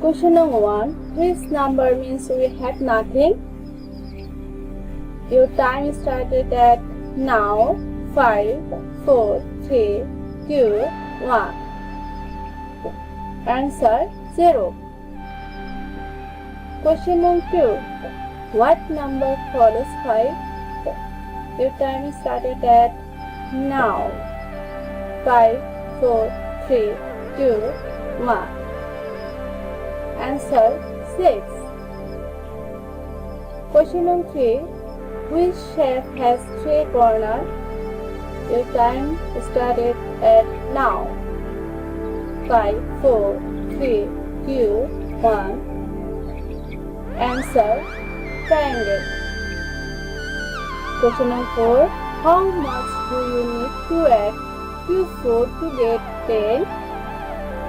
Question number 1. Which number means we have nothing? Your time started at now. 5, 4, 3, 2, 1. Answer 0. Question number 2. What number follows 5? Your time started at now. 5, 4, 3, 2, 1. Answer 6. Question number 3. Which shape has 3 corners? Your time started at now. 5, 4, 3, 2, 1. Answer triangle. Question number 4. How much do you need to add to 4 to get 10?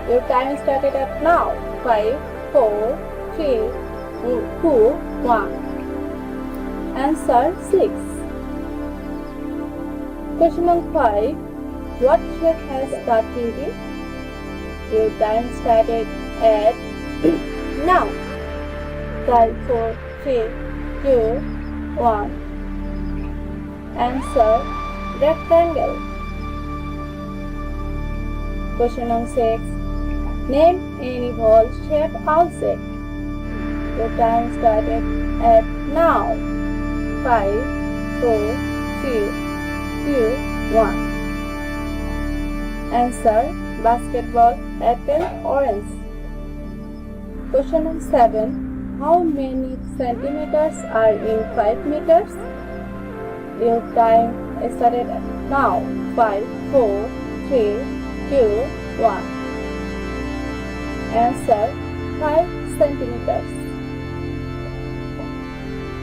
Your time started at now. 5, 4, 3, 2, 1. Answer 6. Question number 5. What shape has 30? Your time started at now. 5, 4, 3, 2, 1. Answer rectangle. Question number 6. Name any ball-shaped object. Your time started at now. 5, 4, 3, 2, 1. Answer basketball, apple, orange. Question number 7. How many centimeters are in 5 meters? Your time started now. 5, 4, 3, 2, 1. Answer 5 centimeters.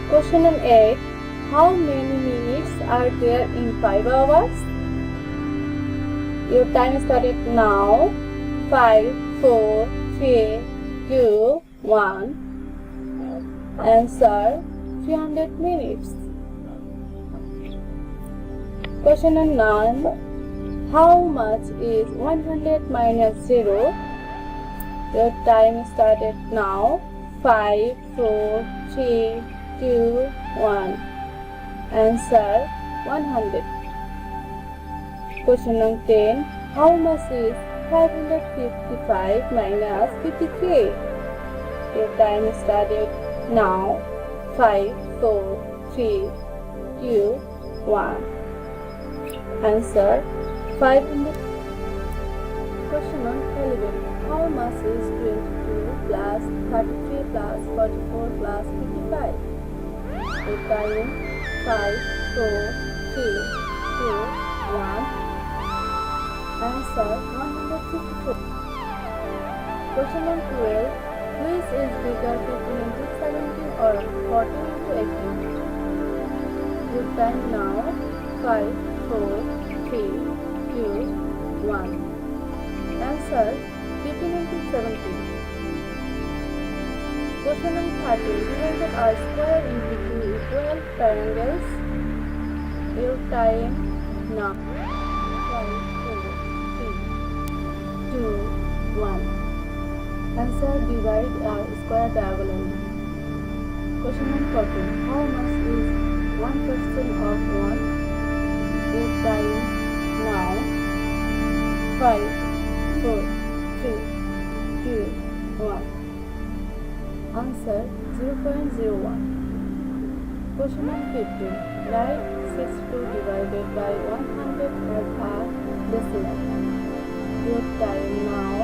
Question number 8. How many minutes are there in 5 hours? Your time started now. 5, 4, 3, 2, 1. Answer 300 minutes. Question number 9. How much is 100 minus 0? Your time started now. 5, 4, 3, 2, 1. Answer 100. Question number 10. How much is 555 minus 53? Your time started now. 5, 4, 3, 2, 1. Answer 500. Question number 11. How much is 22 plus 33 plus 44 plus 55? Your time 5, 4, 3, 2, 1. Answer 154. Question number 12. Which is bigger, 15 into 17 or 14 into 18? Your time now. 5, 4, 3, 2, 1. Answer 15 into 17. Question number 13. Divided a square into 2 equal triangles. Your time now. 5, 4, 3, 2, 1. Answer divide a square diagonally. Question number 14. How much is 1% of 1? Your time now. 5, 4, 3, 2, 1. Answer 0.01. Question number 15. Write 62 divided by 100 as a decimal. Your time now.